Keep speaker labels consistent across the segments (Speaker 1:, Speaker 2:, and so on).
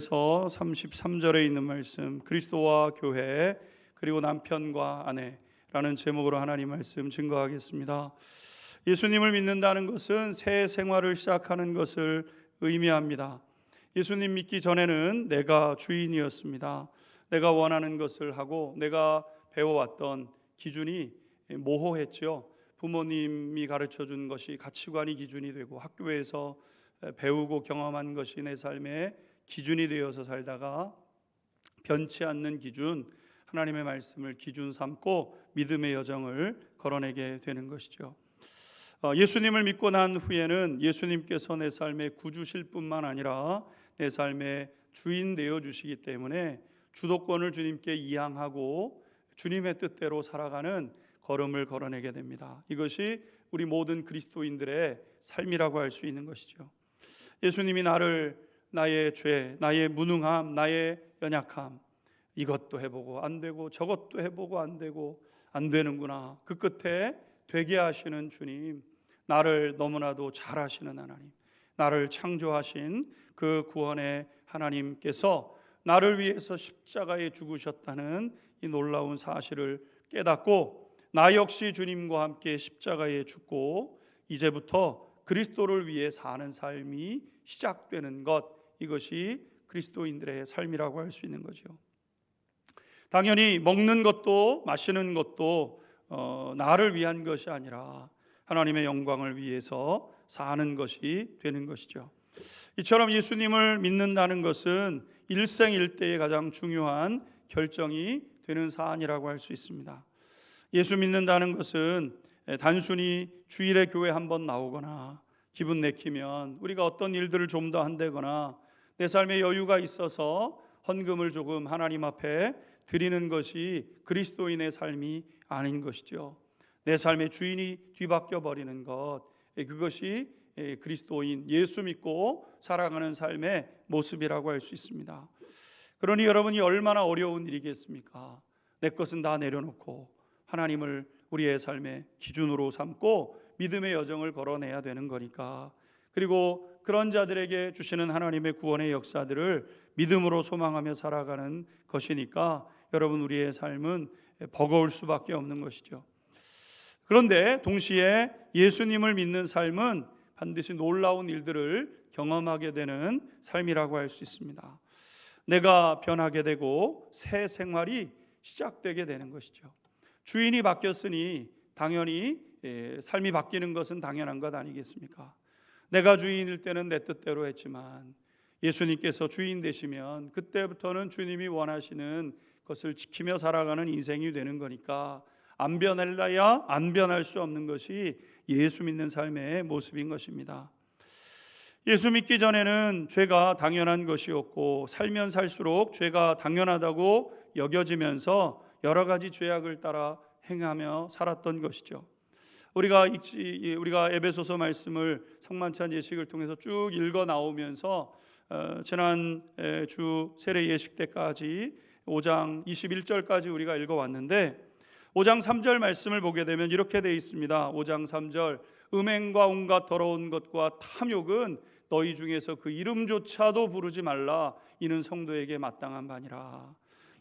Speaker 1: 서 33절에 있는 말씀, 그리스도와 교회 그리고 남편과 아내라는 제목으로 하나님 말씀 증거하겠습니다. 예수님을 믿는다는 것은 새 생활을 시작하는 것을 의미합니다. 예수님 믿기 전에는 내가 주인이었습니다. 내가 원하는 것을 하고 내가 배워왔던 기준이 모호했죠. 부모님이 가르쳐준 것이 가치관이 기준이 되고 학교에서 배우고 경험한 것이 내 삶의 기준이 되어서 살다가 변치 않는 기준, 하나님의 말씀을 기준 삼고 믿음의 여정을 걸어내게 되는 것이죠. 예수님을 믿고 난 후에는 예수님께서 내 삶의 구주실 뿐만 아니라 내 삶의 주인 되어 주시기 때문에 주도권을 주님께 이양하고 주님의 뜻대로 살아가는 걸음을 걸어내게 됩니다. 이것이 우리 모든 그리스도인들의 삶이라고 할 수 있는 것이죠. 예수님이 나의 죄, 나의 무능함, 나의 연약함, 이것도 해보고 안 되고 저것도 해보고 안 되고 안 되는구나, 그 끝에 되게 하시는 주님, 나를 너무나도 잘 아시는 하나님, 나를 창조하신 그 구원의 하나님께서 나를 위해서 십자가에 죽으셨다는 이 놀라운 사실을 깨닫고 나 역시 주님과 함께 십자가에 죽고 이제부터 그리스도를 위해 사는 삶이 시작되는 것, 이것이 그리스도인들의 삶이라고 할 수 있는 거죠. 당연히 먹는 것도 마시는 것도 나를 위한 것이 아니라 하나님의 영광을 위해서 사는 것이 되는 것이죠. 이처럼 예수님을 믿는다는 것은 일생일대의 가장 중요한 결정이 되는 사안이라고 할 수 있습니다. 예수 믿는다는 것은 단순히 주일에 교회 한번 나오거나 기분 내키면 우리가 어떤 일들을 좀 더 한다거나 내 삶에 여유가 있어서 헌금을 조금 하나님 앞에 드리는 것이 그리스도인의 삶이 아닌 것이죠. 내 삶의 주인이 뒤바뀌어 버리는 것, 그것이 그리스도인, 예수 믿고 살아가는 삶의 모습이라고 할 수 있습니다. 그러니 여러분이 얼마나 어려운 일이겠습니까? 내 것은 다 내려놓고 하나님을 우리의 삶의 기준으로 삼고 믿음의 여정을 걸어내야 되는 거니까. 그리고 그런 자들에게 주시는 하나님의 구원의 역사들을 믿음으로 소망하며 살아가는 것이니까 여러분, 우리의 삶은 버거울 수밖에 없는 것이죠. 그런데 동시에 예수님을 믿는 삶은 반드시 놀라운 일들을 경험하게 되는 삶이라고 할 수 있습니다. 내가 변하게 되고 새 생활이 시작되게 되는 것이죠. 주인이 바뀌었으니 당연히 삶이 바뀌는 것은 당연한 것 아니겠습니까? 내가 주인일 때는 내 뜻대로 했지만 예수님께서 주인 되시면 그때부터는 주님이 원하시는 것을 지키며 살아가는 인생이 되는 거니까 안 변할래야 안 변할 수 없는 것이 예수 믿는 삶의 모습인 것입니다. 예수 믿기 전에는 죄가 당연한 것이었고 살면 살수록 죄가 당연하다고 여겨지면서 여러 가지 죄악을 따라 행하며 살았던 것이죠. 우리가 에베소서 말씀을 성만찬 예식을 통해서 쭉 읽어 나오면서 지난 주 세례 예식 때까지 5장 21절까지 우리가 읽어왔는데 5장 3절 말씀을 보게 되면 이렇게 되어 있습니다. 5장 3절, 음행과 온갖 더러운 것과 탐욕은 너희 중에서 그 이름조차도 부르지 말라. 이는 성도에게 마땅한 바니라.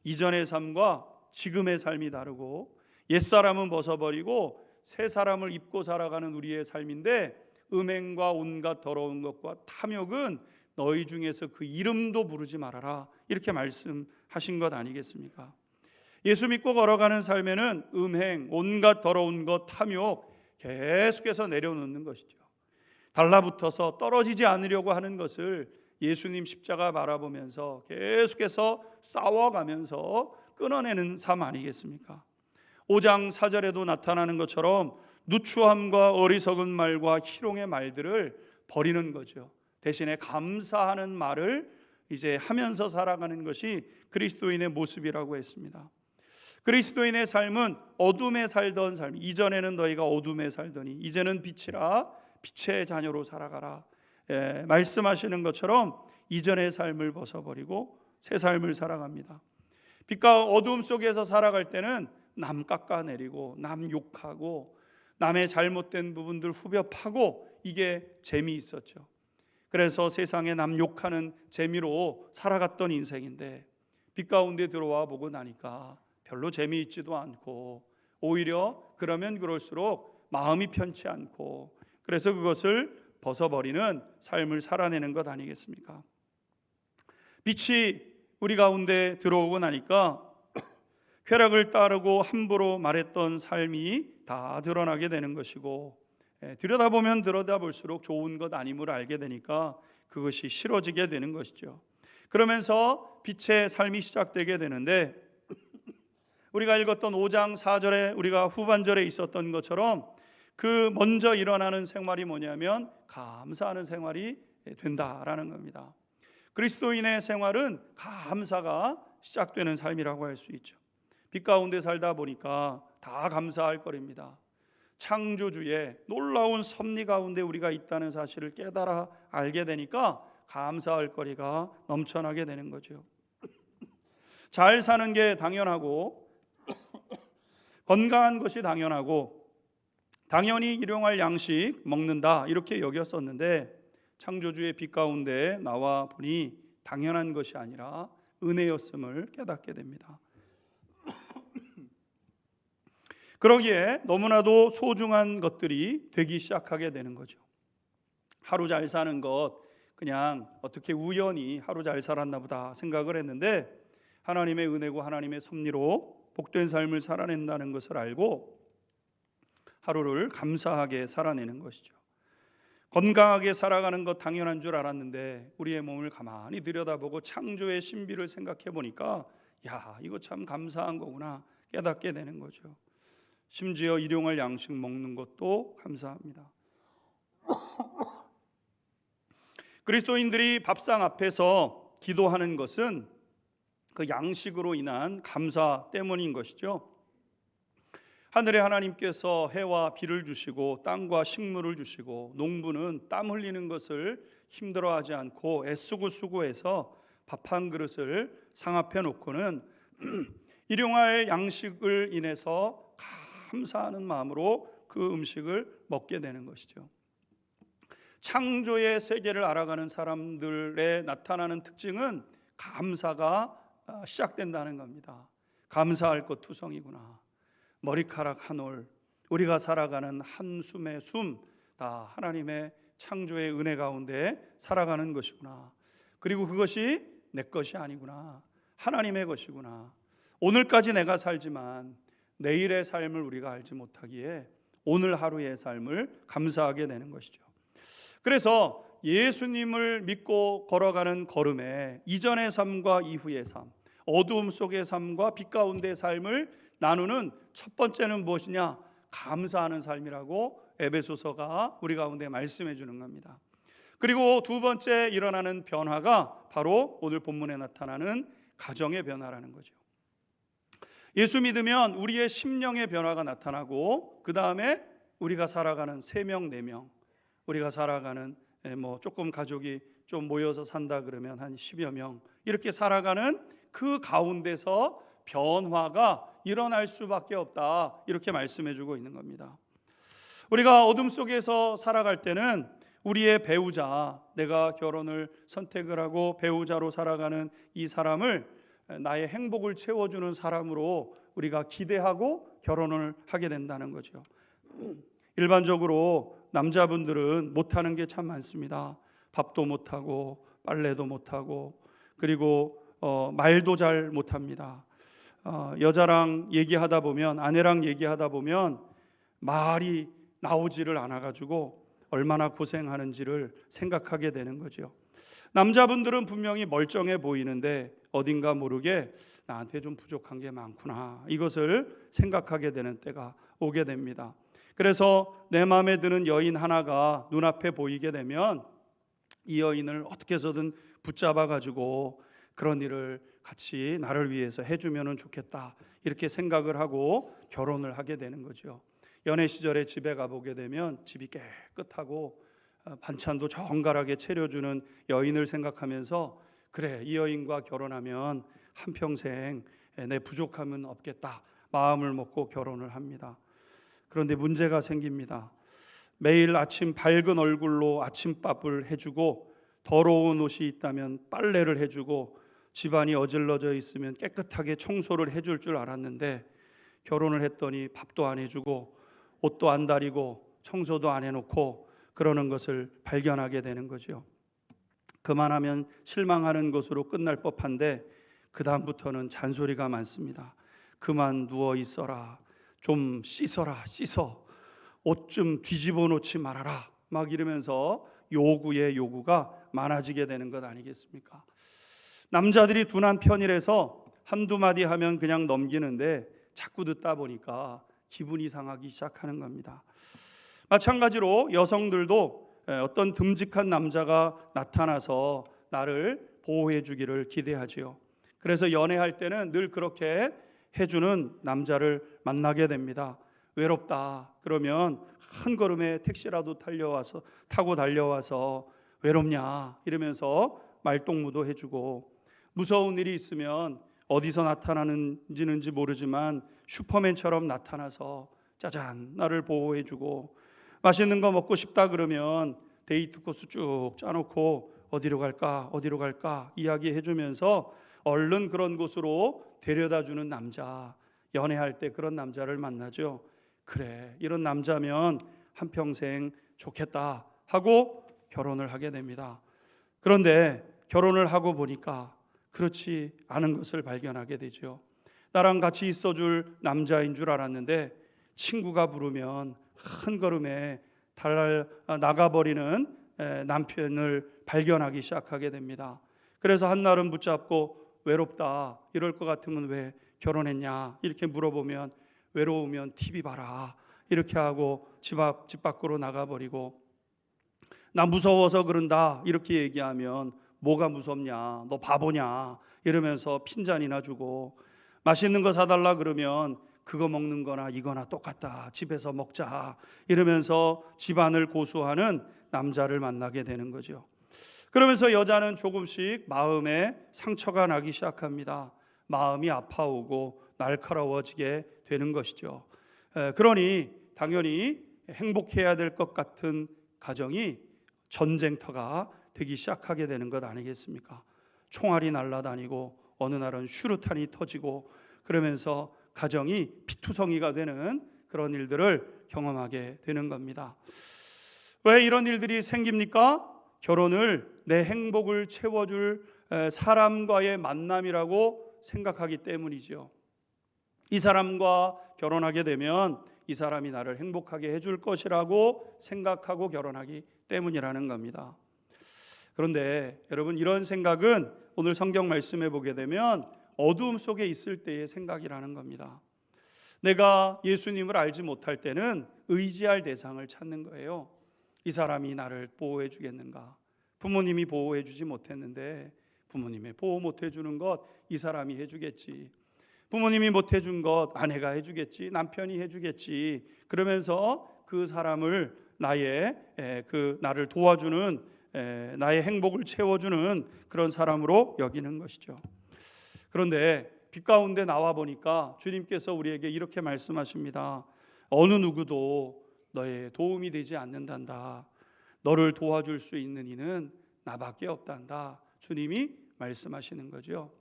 Speaker 1: 이전의 삶과 지금의 삶이 다르고 옛사람은 벗어버리고 새 사람을 입고 살아가는 우리의 삶인데, 음행과 온갖 더러운 것과 탐욕은 너희 중에서 그 이름도 부르지 말아라, 이렇게 말씀하신 것 아니겠습니까? 예수 믿고 걸어가는 삶에는 음행, 온갖 더러운 것, 탐욕 계속해서 내려놓는 것이죠. 달라붙어서 떨어지지 않으려고 하는 것을 예수님 십자가 바라보면서 계속해서 싸워가면서 끊어내는 삶 아니겠습니까? 5장 4절에도 나타나는 것처럼 누추함과 어리석은 말과 희롱의 말들을 버리는 거죠. 대신에 감사하는 말을 이제 하면서 살아가는 것이 그리스도인의 모습이라고 했습니다. 그리스도인의 삶은 어둠에 살던 삶, 이전에는 너희가 어둠에 살더니 이제는 빛이라, 빛의 자녀로 살아가라, 말씀하시는 것처럼 이전의 삶을 벗어버리고 새 삶을 살아갑니다. 빛과 어둠 속에서 살아갈 때는 남 깎아내리고 남 욕하고 남의 잘못된 부분들 후벼 파고, 이게 재미있었죠. 그래서 세상에 남 욕하는 재미로 살아갔던 인생인데 빛 가운데 들어와 보고 나니까 별로 재미있지도 않고 오히려 그러면 그럴수록 마음이 편치 않고 그래서 그것을 벗어버리는 삶을 살아내는 것 아니겠습니까? 빛이 우리 가운데 들어오고 나니까 쾌락을 따르고 함부로 말했던 삶이 다 드러나게 되는 것이고 들여다보면 들여다볼수록 좋은 것 아님을 알게 되니까 그것이 싫어지게 되는 것이죠. 그러면서 빛의 삶이 시작되게 되는데 우리가 읽었던 5장 4절에 우리가 후반절에 있었던 것처럼 그 먼저 일어나는 생활이 뭐냐면 감사하는 생활이 된다라는 겁니다. 그리스도인의 생활은 감사가 시작되는 삶이라고 할 수 있죠. 빛 가운데 살다 보니까 다 감사할 거리입니다. 창조주의 놀라운 섭리 가운데 우리가 있다는 사실을 깨달아 알게 되니까 감사할 거리가 넘쳐나게 되는 거죠. 잘 사는 게 당연하고 건강한 것이 당연하고 당연히 일용할 양식 먹는다 이렇게 여겼었는데 창조주의 빛 가운데 나와 보니 당연한 것이 아니라 은혜였음을 깨닫게 됩니다. 그러기에 너무나도 소중한 것들이 되기 시작하게 되는 거죠. 하루 잘 사는 것 그냥 어떻게 우연히 하루 잘 살았나 보다 생각을 했는데 하나님의 은혜고 하나님의 섭리로 복된 삶을 살아낸다는 것을 알고 하루를 감사하게 살아내는 것이죠. 건강하게 살아가는 것 당연한 줄 알았는데 우리의 몸을 가만히 들여다보고 창조의 신비를 생각해 보니까 야, 이거 참 감사한 거구나 깨닫게 되는 거죠. 심지어 일용할 양식 먹는 것도 감사합니다. 그리스도인들이 밥상 앞에서 기도하는 것은 그 양식으로 인한 감사 때문인 것이죠. 하늘의 하나님께서 해와 비를 주시고 땅과 식물을 주시고 농부는 땀 흘리는 것을 힘들어하지 않고 애쓰고 수고해서 밥 한 그릇을 상 앞에 놓고는 일용할 양식을 인해서 감사하는 마음으로 그 음식을 먹게 되는 것이죠. 창조의 세계를 알아가는 사람들의 나타나는 특징은 감사가 시작된다는 겁니다. 감사할 것 투성이구나. 머리카락 한 올, 우리가 살아가는 한숨의 숨 다 하나님의 창조의 은혜 가운데 살아가는 것이구나. 그리고 그것이 내 것이 아니구나. 하나님의 것이구나. 오늘까지 내가 살지만 내일의 삶을 우리가 알지 못하기에 오늘 하루의 삶을 감사하게 되는 것이죠. 그래서 예수님을 믿고 걸어가는 걸음에 이전의 삶과 이후의 삶, 어두움 속의 삶과 빛 가운데의 삶을 나누는 첫 번째는 무엇이냐? 감사하는 삶이라고 에베소서가 우리 가운데 말씀해 주는 겁니다. 그리고 두 번째 일어나는 변화가 바로 오늘 본문에 나타나는 가정의 변화라는 거죠. 예수 믿으면 우리의 심령의 변화가 나타나고 그 다음에 우리가 살아가는 3명, 4명 우리가 살아가는 조금 가족이 좀 모여서 산다 그러면 한 10여 명 이렇게 살아가는 그 가운데서 변화가 일어날 수밖에 없다 이렇게 말씀해 주고 있는 겁니다. 우리가 어둠 속에서 살아갈 때는 우리의 배우자, 내가 결혼을 선택을 하고 배우자로 살아가는 이 사람을 나의 행복을 채워주는 사람으로 우리가 기대하고 결혼을 하게 된다는 거죠. 일반적으로 남자분들은 못하는 게 참 많습니다. 밥도 못하고 빨래도 못하고 그리고 말도 잘 못합니다. 여자랑 얘기하다 보면 아내랑 얘기하다 보면 말이 나오지를 않아가지고 얼마나 고생하는지를 생각하게 되는 거죠. 남자분들은 분명히 멀쩡해 보이는데 어딘가 모르게 나한테 좀 부족한 게 많구나 이것을 생각하게 되는 때가 오게 됩니다. 그래서 내 마음에 드는 여인 하나가 눈앞에 보이게 되면 이 여인을 어떻게 해서든 붙잡아 가지고 그런 일을 같이 나를 위해서 해주면 좋겠다 이렇게 생각을 하고 결혼을 하게 되는 거죠. 연애 시절에 집에 가보게 되면 집이 깨끗하고 반찬도 정갈하게 차려주는 여인을 생각하면서 그래 이 여인과 결혼하면 한평생 내 부족함은 없겠다 마음을 먹고 결혼을 합니다. 그런데 문제가 생깁니다. 매일 아침 밝은 얼굴로 아침밥을 해주고 더러운 옷이 있다면 빨래를 해주고 집안이 어질러져 있으면 깨끗하게 청소를 해줄 줄 알았는데 결혼을 했더니 밥도 안 해주고 옷도 안 다리고 청소도 안 해놓고 그러는 것을 발견하게 되는 거죠. 그만하면 실망하는 것으로 끝날 법한데 그 다음부터는 잔소리가 많습니다. 그만 누워 있어라, 좀 씻어라, 씻어, 옷 좀 뒤집어 놓지 말아라, 막 이러면서 요구의 요구가 많아지게 되는 것 아니겠습니까? 남자들이 둔한 편이라서 한두 마디 하면 그냥 넘기는데 자꾸 듣다 보니까 기분이 상하기 시작하는 겁니다. 마찬가지로 여성들도 어떤 듬직한 남자가 나타나서 나를 보호해 주기를 기대하지요. 그래서 연애할 때는 늘 그렇게 해주는 남자를 만나게 됩니다. 외롭다 그러면 한 걸음에 택시라도 타고 달려와서 외롭냐 이러면서 말동무도 해주고, 무서운 일이 있으면 어디서 나타나는지 모르지만 슈퍼맨처럼 나타나서 짜잔 나를 보호해주고, 맛있는 거 먹고 싶다 그러면 데이트 코스 쭉 짜놓고 어디로 갈까 이야기해주면서 얼른 그런 곳으로 데려다주는 남자, 연애할 때 그런 남자를 만나죠. 그래, 이런 남자면 한평생 좋겠다 하고 결혼을 하게 됩니다. 그런데 결혼을 하고 보니까 그렇지 않은 것을 발견하게 되죠. 나랑 같이 있어줄 남자인 줄 알았는데 친구가 부르면 한 걸음에 나가버리는 남편을 발견하기 시작하게 됩니다. 그래서 한날은 붙잡고 외롭다 이럴 것 같으면 왜 결혼했냐 이렇게 물어보면 외로우면 TV 봐라 이렇게 하고 집 밖으로 나가버리고, 나 무서워서 그런다 이렇게 얘기하면 뭐가 무섭냐, 너 바보냐 이러면서 핀잔이나 주고, 맛있는 거 사달라 그러면 그거 먹는 거나 이거나 똑같다, 집에서 먹자 이러면서 집안을 고수하는 남자를 만나게 되는 거죠. 그러면서 여자는 조금씩 마음에 상처가 나기 시작합니다. 마음이 아파오고 날카로워지게 되는 것이죠. 그러니 당연히 행복해야 될 것 같은 가정이 전쟁터가 되기 시작하게 되는 것 아니겠습니까? 총알이 날아다니고 어느 날은 슈루탄이 터지고 그러면서 가정이 피투성이가 되는 그런 일들을 경험하게 되는 겁니다. 왜 이런 일들이 생깁니까? 결혼을 내 행복을 채워줄 사람과의 만남이라고 생각하기 때문이죠. 이 사람과 결혼하게 되면 이 사람이 나를 행복하게 해줄 것이라고 생각하고 결혼하기 때문이라는 겁니다. 그런데 여러분, 이런 생각은 오늘 성경 말씀에 보게 되면 어두움 속에 있을 때의 생각이라는 겁니다. 내가 예수님을 알지 못할 때는 의지할 대상을 찾는 거예요. 이 사람이 나를 보호해 주겠는가? 부모님이 보호해 주지 못했는데 부모님이 보호 못 해주는 것 이 사람이 해주겠지. 부모님이 못 해준 것 아내가 해주겠지, 남편이 해주겠지. 그러면서 그 사람을 나를 도와주는, 나의 행복을 채워주는 그런 사람으로 여기는 것이죠. 그런데 빛 가운데 나와 보니까 주님께서 우리에게 이렇게 말씀하십니다. 어느 누구도 너의 도움이 되지 않는단다. 너를 도와줄 수 있는 이는 나밖에 없단다. 주님이 말씀하시는 거죠.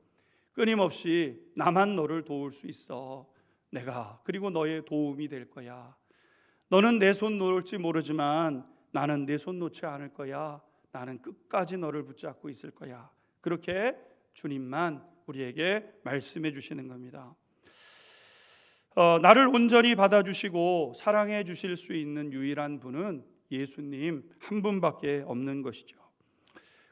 Speaker 1: 끊임없이 나만 너를 도울 수 있어. 내가 그리고 너의 도움이 될 거야. 너는 내 손 놓을지 모르지만 나는 내 손 놓지 않을 거야. 나는 끝까지 너를 붙잡고 있을 거야. 그렇게 주님만 우리에게 말씀해 주시는 겁니다. 나를 온전히 받아주시고 사랑해 주실 수 있는 유일한 분은 예수님 한 분밖에 없는 것이죠.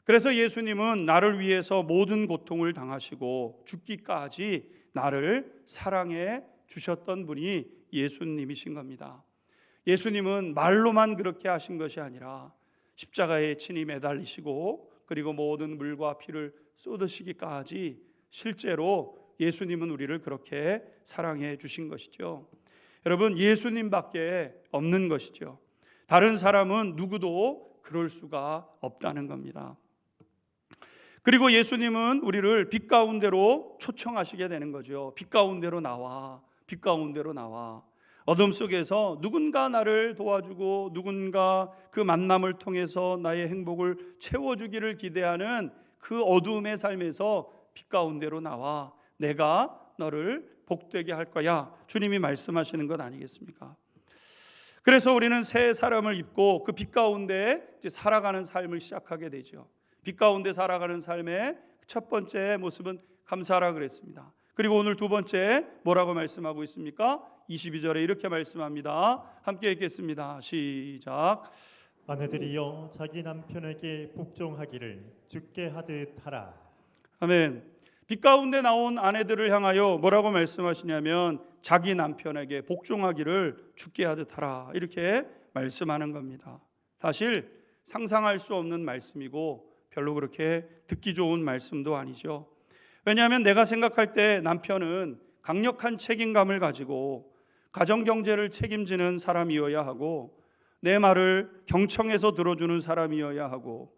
Speaker 1: 그래서 예수님은 나를 위해서 모든 고통을 당하시고 죽기까지 나를 사랑해 주셨던 분이 예수님이신 겁니다. 예수님은 말로만 그렇게 하신 것이 아니라 십자가에 친히 매달리시고 그리고 모든 물과 피를 쏟으시기까지 실제로 예수님은 우리를 그렇게 사랑해 주신 것이죠. 여러분, 예수님밖에 없는 것이죠. 다른 사람은 누구도 그럴 수가 없다는 겁니다. 그리고 예수님은 우리를 빛 가운데로 초청하시게 되는 거죠. 빛 가운데로 나와, 빛 가운데로 나와. 어둠 속에서 누군가 나를 도와주고 누군가 그 만남을 통해서 나의 행복을 채워주기를 기대하는 그 어두움의 삶에서 빛 가운데로 나와 내가 너를 복되게 할 거야, 주님이 말씀하시는 것 아니겠습니까? 그래서 우리는 새 사람을 입고 그 빛 가운데 이제 살아가는 삶을 시작하게 되죠. 빛 가운데 살아가는 삶의 첫 번째 모습은 감사하라 그랬습니다. 그리고 오늘 두 번째 뭐라고 말씀하고 있습니까? 22절에 이렇게 말씀합니다. 함께 읽겠습니다. 시작.
Speaker 2: 아내들이여 자기 남편에게 복종하기를 주께 하듯 하라.
Speaker 1: 아멘. 빛 가운데 나온 아내들을 향하여 뭐라고 말씀하시냐면 자기 남편에게 복종하기를 주께 하듯 하라, 이렇게 말씀하는 겁니다. 사실 상상할 수 없는 말씀이고 별로 그렇게 듣기 좋은 말씀도 아니죠. 왜냐하면 내가 생각할 때 남편은 강력한 책임감을 가지고 가정 경제를 책임지는 사람이어야 하고 내 말을 경청해서 들어주는 사람이어야 하고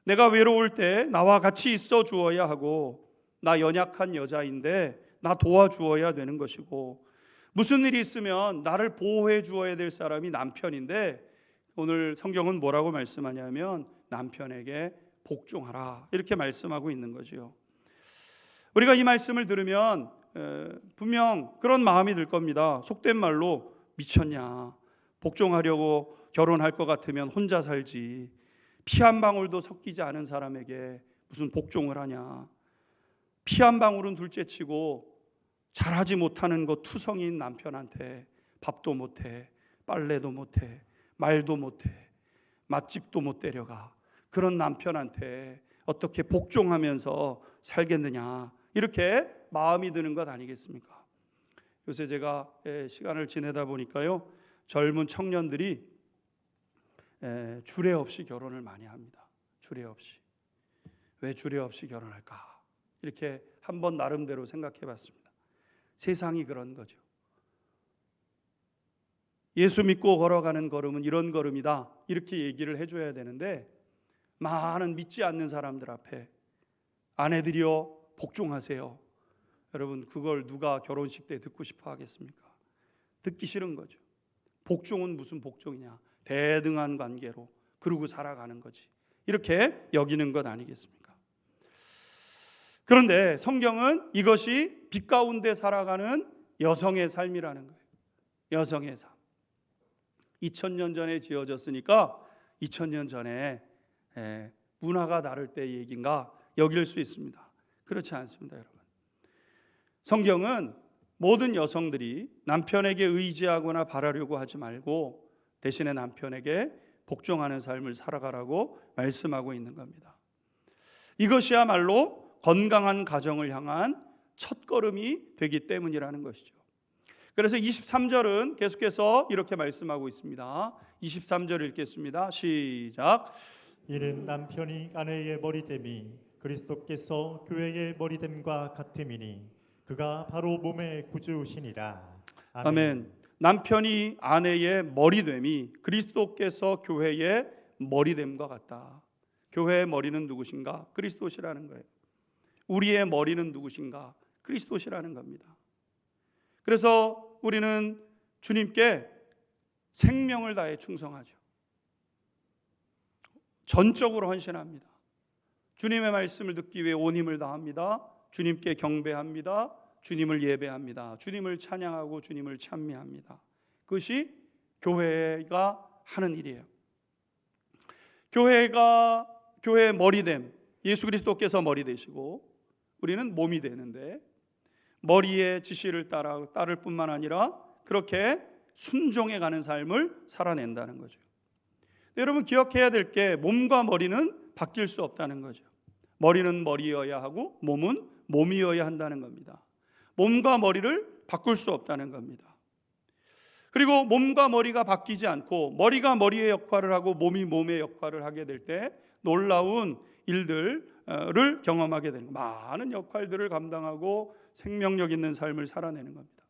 Speaker 1: 내가 외로울 때 나와 같이 있어 주어야 하고 나 연약한 여자인데 나 도와주어야 되는 것이고 무슨 일이 있으면 나를 보호해 주어야 될 사람이 남편인데 오늘 성경은 뭐라고 말씀하냐면 남편에게 복종하라, 이렇게 말씀하고 있는 거죠. 우리가 이 말씀을 들으면 분명 그런 마음이 들 겁니다. 속된 말로 미쳤냐, 복종하려고 결혼할 것 같으면 혼자 살지, 피 한 방울도 섞이지 않은 사람에게 무슨 복종을 하냐, 피 한 방울은 둘째치고 잘하지 못하는 것 투성이인 남편한테 밥도 못해, 빨래도 못해, 말도 못해, 맛집도 못 데려가, 그런 남편한테 어떻게 복종하면서 살겠느냐, 이렇게 마음이 드는 것 아니겠습니까? 요새 제가 시간을 지내다 보니까요, 젊은 청년들이 주례 없이 결혼을 많이 합니다. 주례 없이. 왜 주례 없이 결혼할까? 이렇게 한번 나름대로 생각해 봤습니다. 세상이 그런 거죠. 예수 믿고 걸어가는 걸음은 이런 걸음이다, 이렇게 얘기를 해줘야 되는데 많은 믿지 않는 사람들 앞에 아내들이여 복종하세요, 여러분 그걸 누가 결혼식 때 듣고 싶어 하겠습니까? 듣기 싫은 거죠. 복종은 무슨 복종이냐, 대등한 관계로 그러고 살아가는 거지, 이렇게 여기는 것 아니겠습니까? 그런데 성경은 이것이 빛 가운데 살아가는 여성의 삶이라는 거예요. 여성의 삶. 2000년 전에 지어졌으니까 2000년 전에 문화가 다를 때 얘기인가 여길 수 있습니다. 그렇지 않습니다, 여러분. 성경은 모든 여성들이 남편에게 의지하거나 바라려고 하지 말고 대신에 남편에게 복종하는 삶을 살아가라고 말씀하고 있는 겁니다. 이것이야말로 건강한 가정을 향한 첫걸음이 되기 때문이라는 것이죠. 그래서 23절은 계속해서 이렇게 말씀하고 있습니다. 23절 읽겠습니다. 시작.
Speaker 2: 이는 남편이 아내의 머리됨이 그리스도께서 교회의 머리됨과 같음이니 그가 바로 몸의 구주시니라.
Speaker 1: 아멘. 남편이 아내의 머리됨이 그리스도께서 교회의 머리됨과 같다. 교회의 머리는 누구신가? 그리스도시라는 거예요. 우리의 머리는 누구신가? 그리스도시라는 겁니다. 그래서 우리는 주님께 생명을 다해 충성하죠. 전적으로 헌신합니다. 주님의 말씀을 듣기 위해 온 힘을 다합니다. 주님께 경배합니다. 주님을 예배합니다. 주님을 찬양하고 주님을 찬미합니다. 그것이 교회가 하는 일이에요. 교회의 머리됨, 예수 그리스도께서 머리 되시고 우리는 몸이 되는데 머리의 지시를 따를 뿐만 아니라 그렇게 순종해 가는 삶을 살아낸다는 거죠. 여러분 기억해야 될 게 몸과 머리는 바뀔 수 없다는 거죠. 머리는 머리여야 하고 몸은 몸이어야 한다는 겁니다. 몸과 머리를 바꿀 수 없다는 겁니다. 그리고 몸과 머리가 바뀌지 않고 머리가 머리의 역할을 하고 몸이 몸의 역할을 하게 될 때 놀라운 일들을 경험하게 되는 거예요. 많은 역할들을 감당하고 생명력 있는 삶을 살아내는 겁니다.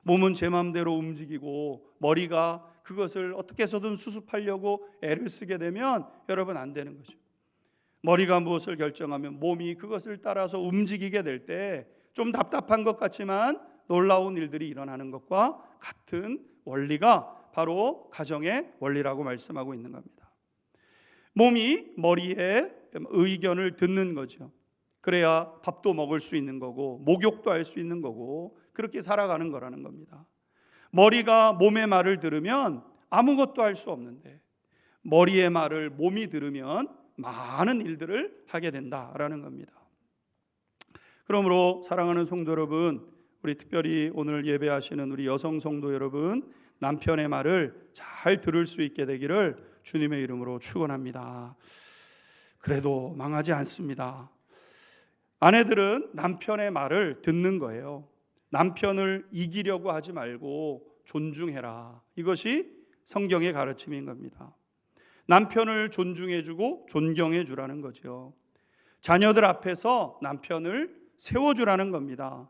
Speaker 1: 몸은 제 마음대로 움직이고 머리가 그것을 어떻게 해서든 수습하려고 애를 쓰게 되면 여러분 안 되는 거죠. 머리가 무엇을 결정하면 몸이 그것을 따라서 움직이게 될 때 좀 답답한 것 같지만 놀라운 일들이 일어나는 것과 같은 원리가 바로 가정의 원리라고 말씀하고 있는 겁니다. 몸이 머리의 의견을 듣는 거죠. 그래야 밥도 먹을 수 있는 거고 목욕도 할 수 있는 거고 그렇게 살아가는 거라는 겁니다. 머리가 몸의 말을 들으면 아무것도 할 수 없는데 머리의 말을 몸이 들으면 많은 일들을 하게 된다라는 겁니다. 그러므로 사랑하는 성도 여러분, 우리 특별히 오늘 예배하시는 우리 여성 성도 여러분, 남편의 말을 잘 들을 수 있게 되기를 주님의 이름으로 축원합니다. 그래도 망하지 않습니다. 아내들은 남편의 말을 듣는 거예요. 남편을 이기려고 하지 말고 존중해라. 이것이 성경의 가르침인 겁니다. 남편을 존중해주고 존경해주라는 거죠. 자녀들 앞에서 남편을 세워주라는 겁니다.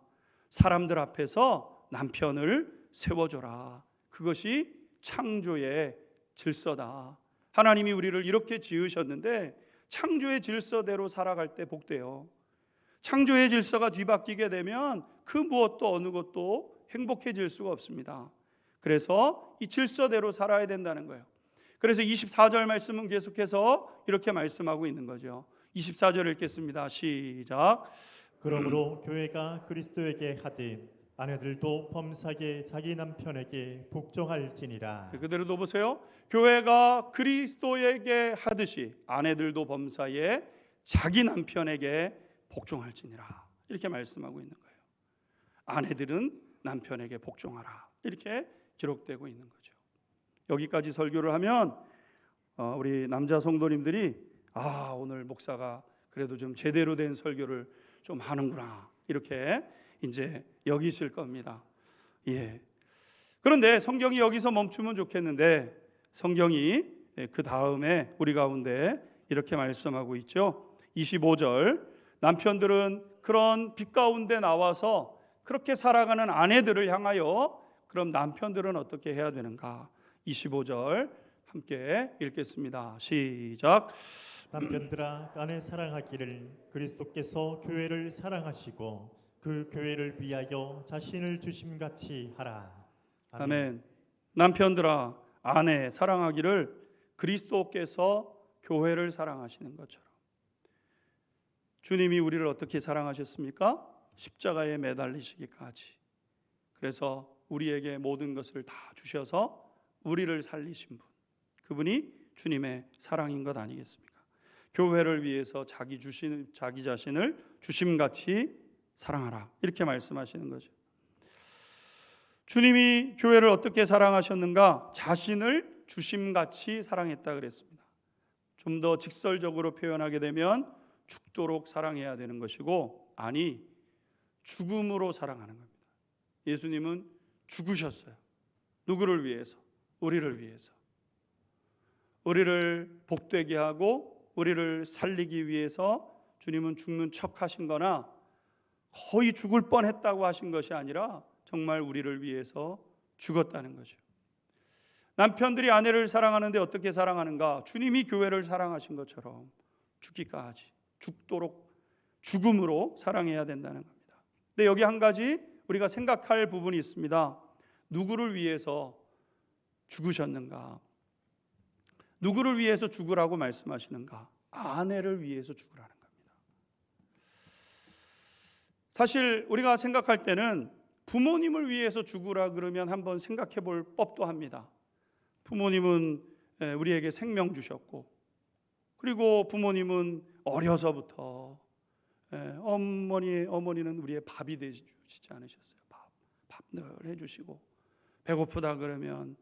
Speaker 1: 사람들 앞에서 남편을 세워줘라. 그것이 창조의 질서다. 하나님이 우리를 이렇게 지으셨는데 창조의 질서대로 살아갈 때 복돼요. 창조의 질서가 뒤바뀌게 되면 그 무엇도 어느 것도 행복해질 수가 없습니다. 그래서 이 질서대로 살아야 된다는 거예요. 그래서 24절 말씀은 계속해서 이렇게 말씀하고 있는 거죠. 24절 읽겠습니다. 시작.
Speaker 2: 그러므로 교회가 그리스도에게 하듯 아내들도 범사에 자기 남편에게 복종할지니라.
Speaker 1: 그대로 보세요. 교회가 그리스도에게 하듯이 아내들도 범사에 자기 남편에게 복종할지니라. 이렇게 말씀하고 있는 거예요. 아내들은 남편에게 복종하라. 이렇게 기록되고 있는 거죠. 여기까지 설교를 하면 우리 남자 성도님들이 오늘 목사가 그래도 좀 제대로 된 설교를 좀 하는구나 이렇게 이제 여기실 겁니다. 예. 그런데 성경이 여기서 멈추면 좋겠는데 성경이 그 다음에 우리 가운데 이렇게 말씀하고 있죠. 25절 남편들은 그런 빛 가운데 나와서 그렇게 살아가는 아내들을 향하여 그럼 남편들은 어떻게 해야 되는가? 25절 함께 읽겠습니다. 시작.
Speaker 2: 남편들아 아내 사랑하기를 그리스도께서 교회를 사랑하시고 그 교회를 위하여 자신을 주심같이 하라.
Speaker 1: 아멘. 남편들아 아내 사랑하기를 그리스도께서 교회를 사랑하시는 것처럼 주님이 우리를 어떻게 사랑하셨습니까? 십자가에 매달리시기까지. 그래서 우리에게 모든 것을 다 주셔서 우리를 살리신 분, 그분이 주님의 사랑인 것 아니겠습니까? 교회를 위해서 자기 자신을 주심같이 사랑하라 이렇게 말씀하시는 거죠. 주님이 교회를 어떻게 사랑하셨는가? 자신을 주심같이 사랑했다 그랬습니다. 좀 더 직설적으로 표현하게 되면 죽도록 사랑해야 되는 것이고, 아니 죽음으로 사랑하는 겁니다. 예수님은 죽으셨어요. 누구를 위해서? 우리를 위해서. 우리를 복되게 하고 우리를 살리기 위해서 주님은 죽는 척 하신 거나 거의 죽을 뻔했다고 하신 것이 아니라 정말 우리를 위해서 죽었다는 거죠. 남편들이 아내를 사랑하는데 어떻게 사랑하는가? 주님이 교회를 사랑하신 것처럼 죽기까지, 죽도록 죽음으로 사랑해야 된다는 겁니다. 근데 여기 한 가지 우리가 생각할 부분이 있습니다. 누구를 위해서 죽으셨는가? 누구를 위해서 죽으라고 말씀하시는가? 아내를 위해서 죽으라는 겁니다. 사실 우리가 생각할 때는 부모님을 위해서 죽으라 그러면 한번 생각해 볼 법도 합니다. 부모님은 우리에게 생명 주셨고, 그리고 부모님은 어려서부터 어머니는 우리의 밥이 되주시지 않으셨어요. 밥 늘 해주시고, 배고프다 그러면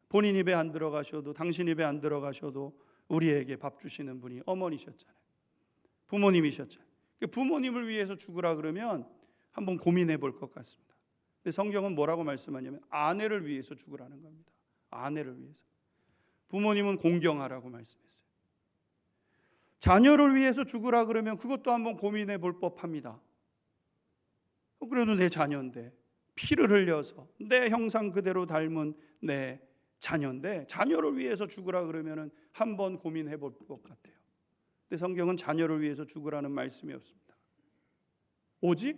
Speaker 1: 본인 입에 안 들어가셔도, 당신 입에 안 들어가셔도 우리에게 밥 주시는 분이 어머니셨잖아요. 부모님이셨잖아요. 부모님을 위해서 죽으라 그러면 한번 고민해 볼 것 같습니다. 근데 성경은 뭐라고 말씀하냐면 아내를 위해서 죽으라는 겁니다. 아내를 위해서. 부모님은 공경하라고 말씀했어요. 자녀를 위해서 죽으라 그러면 그것도 한번 고민해 볼 법합니다. 그래도 내 자녀인데, 피를 흘려서 내 형상 그대로 닮은 내 자녀인데 자녀를 위해서 죽으라 그러면 한번 고민해 볼 것 같아요. 근데 성경은 자녀를 위해서 죽으라는 말씀이 없습니다. 오직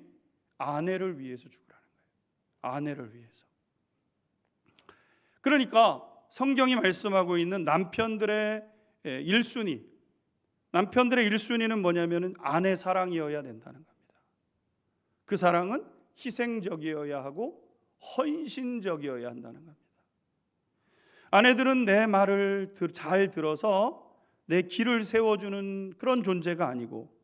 Speaker 1: 아내를 위해서 죽으라는 거예요. 아내를 위해서. 그러니까 성경이 말씀하고 있는 남편들의 1순위, 남편들의 1순위는 뭐냐면은 아내 사랑이어야 된다는 겁니다. 그 사랑은 희생적이어야 하고 헌신적이어야 한다는 겁니다. 아내들은 내 말을 잘 들어서 내 길을 세워주는 그런 존재가 아니고,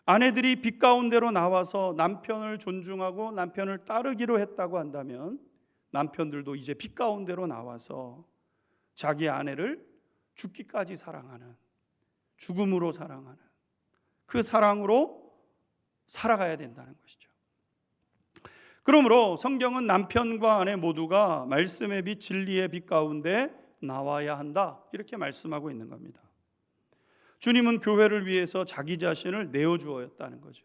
Speaker 1: 아내들이 빛 가운데로 나와서 남편을 존중하고 남편을 따르기로 했다고 한다면 남편들도 이제 빛 가운데로 나와서 자기 아내를 죽기까지 사랑하는, 죽음으로 사랑하는 그 사랑으로 살아가야 된다는 것이죠. 그러므로 성경은 남편과 아내 모두가 말씀의 빛, 진리의 빛 가운데 나와야 한다, 이렇게 말씀하고 있는 겁니다. 주님은 교회를 위해서 자기 자신을 내어주었다는 거죠.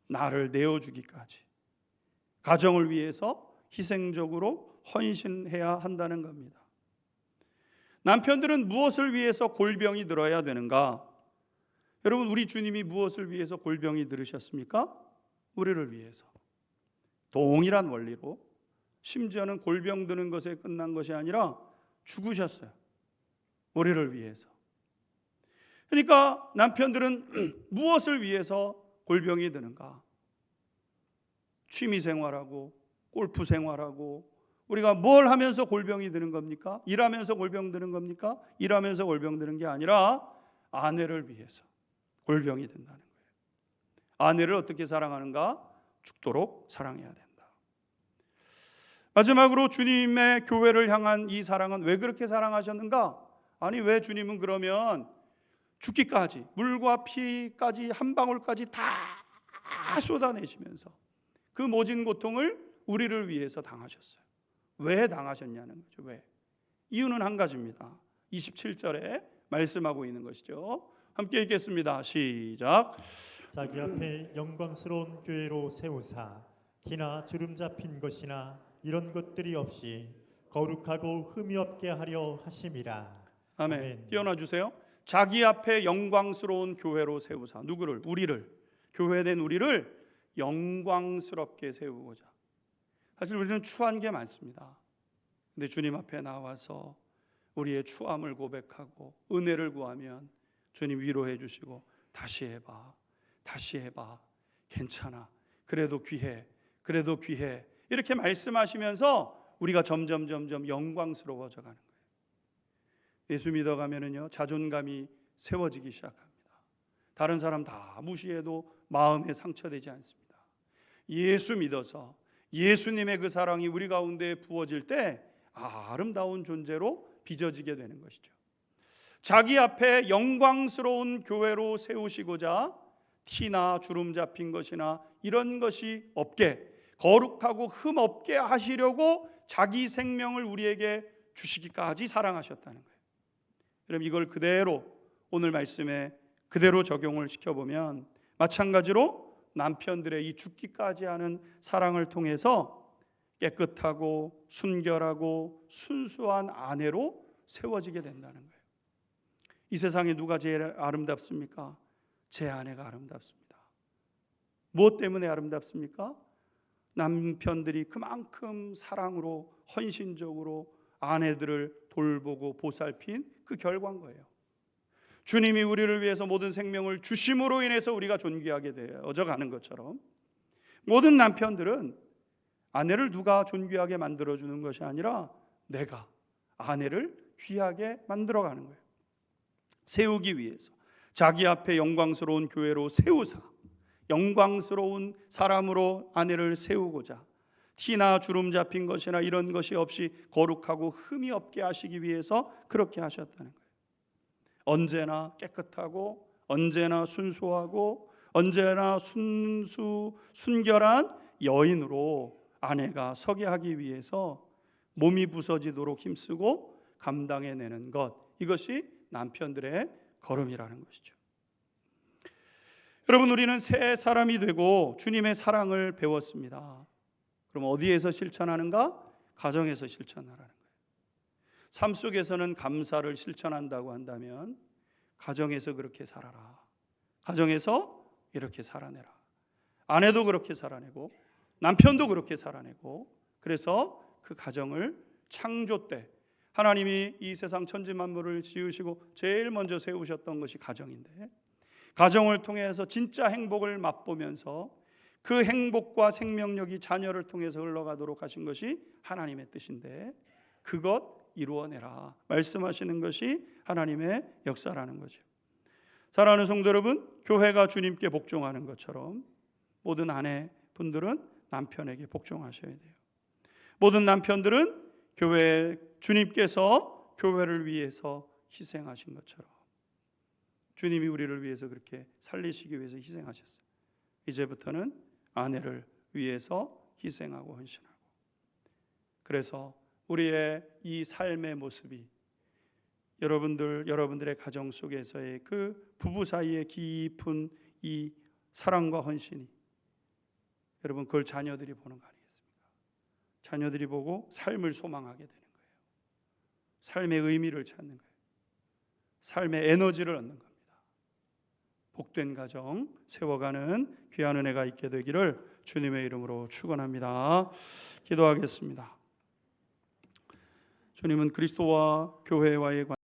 Speaker 1: 나를 내어주기까지. 가정을 위해서 희생적으로 헌신해야 한다는 겁니다. 남편들은 무엇을 위해서 골병이 들어야 되는가? 여러분, 우리 주님이 무엇을 위해서 골병이 들으셨습니까? 우리를 위해서. 동일한 원리로, 심지어는 골병 드는 것에 끝난 것이 아니라 죽으셨어요. 우리를 위해서. 그러니까 남편들은 무엇을 위해서 골병이 드는가? 취미 생활하고 골프 생활하고, 우리가 뭘 하면서 골병이 드는 겁니까? 일하면서 골병 드는 겁니까? 일하면서 골병 드는 게 아니라 아내를 위해서 골병이 된다는 거예요. 아내를 어떻게 사랑하는가? 죽도록 사랑해야 된다. 마지막으로 주님의 교회를 향한 이 사랑은 왜 그렇게 사랑하셨는가? 아니, 왜 주님은 그러면 죽기까지, 물과 피까지 한 방울까지 다 쏟아내시면서 그 모진 고통을 우리를 위해서 당하셨어요? 왜 당하셨냐는 거죠. 왜? 이유는 한 가지입니다. 27절에 말씀하고 있는 것이죠. 함께 읽겠습니다. 시작.
Speaker 2: 자기 앞에 영광스러운 교회로 세우사 티나 주름 잡힌 것이나 이런 것들이 없이 거룩하고 흠이 없게 하려 하심이라.
Speaker 1: 아멘.
Speaker 2: 아멘.
Speaker 1: 띄워놔 주세요. 자기 앞에 영광스러운 교회로 세우사. 누구를? 우리를. 교회된 우리를 영광스럽게 세우고자. 사실 우리는 추한 게 많습니다. 근데 주님 앞에 나와서 우리의 추함을 고백하고 은혜를 구하면 주님 위로해 주시고, 다시 해봐, 다시 해봐, 괜찮아, 그래도 귀해, 그래도 귀해, 이렇게 말씀하시면서 우리가 점점 영광스러워져 가는 거예요. 예수 믿어가면은요, 자존감이 세워지기 시작합니다. 다른 사람 다 무시해도 마음에 상처되지 않습니다. 예수 믿어서 예수님의 그 사랑이 우리 가운데 부어질 때 아름다운 존재로 빚어지게 되는 것이죠. 자기 앞에 영광스러운 교회로 세우시고자 티나 주름 잡힌 것이나 이런 것이 없게, 거룩하고 흠 없게 하시려고 자기 생명을 우리에게 주시기까지 사랑하셨다는 거예요. 여러분, 이걸 그대로 오늘 말씀에 그대로 적용을 시켜보면 마찬가지로 남편들의 이 죽기까지 하는 사랑을 통해서 깨끗하고 순결하고 순수한 아내로 세워지게 된다는 거예요. 이 세상에 누가 제일 아름답습니까? 제 아내가 아름답습니다. 무엇 때문에 아름답습니까? 남편들이 그만큼 사랑으로 헌신적으로 아내들을 돌보고 보살핀 그 결과인 거예요. 주님이 우리를 위해서 모든 생명을 주심으로 인해서 우리가 존귀하게 되어져 가는 것처럼, 모든 남편들은 아내를 누가 존귀하게 만들어주는 것이 아니라 내가 아내를 귀하게 만들어가는 거예요. 세우기 위해서 자기 앞에 영광스러운 교회로 세우사, 영광스러운 사람으로 아내를 세우고자 티나 주름 잡힌 것이나 이런 것이 없이 거룩하고 흠이 없게 하시기 위해서 그렇게 하셨다는 거예요. 언제나 깨끗하고 언제나 순수하고 언제나 순결한 여인으로 아내가 서게 하기 위해서 몸이 부서지도록 힘쓰고 감당해내는 것, 이것이 남편들의 걸음이라는 것이죠. 여러분, 우리는 새 사람이 되고 주님의 사랑을 배웠습니다. 그럼 어디에서 실천하는가? 가정에서 실천하라는 거예요. 삶 속에서는 감사를 실천한다고 한다면 가정에서 그렇게 살아라. 가정에서 이렇게 살아내라. 아내도 그렇게 살아내고 남편도 그렇게 살아내고, 그래서 그 가정을 창조 때 하나님이 이 세상 천지 만물을 지으시고 제일 먼저 세우셨던 것이 가정인데, 가정을 통해서 진짜 행복을 맛보면서 그 행복과 생명력이 자녀를 통해서 흘러가도록 하신 것이 하나님의 뜻인데, 그것 이루어내라 말씀하시는 것이 하나님의 역사라는 거죠. 사랑하는 성도 여러분, 교회가 주님께 복종하는 것처럼 모든 아내분들은 남편에게 복종하셔야 돼요. 모든 남편들은 주님께서 교회를 위해서 희생하신 것처럼 주님이 우리를 위해서 그렇게 살리시기 위해서 희생하셨어요. 이제부터는 아내를 위해서 희생하고 헌신하고, 그래서 우리의 이 삶의 모습이 여러분들의 가정 속에서의 그 부부 사이의 깊은 이 사랑과 헌신이, 여러분 그걸 자녀들이 보는 거 아니겠습니까? 자녀들이 보고 삶을 소망하게 되는 거예요. 삶의 의미를 찾는 거예요. 삶의 에너지를 얻는 겁니다. 복된 가정 세워가는 귀한 은혜가 있게 되기를 주님의 이름으로 축원합니다. 기도하겠습니다. 주님은 그리스도와 교회와의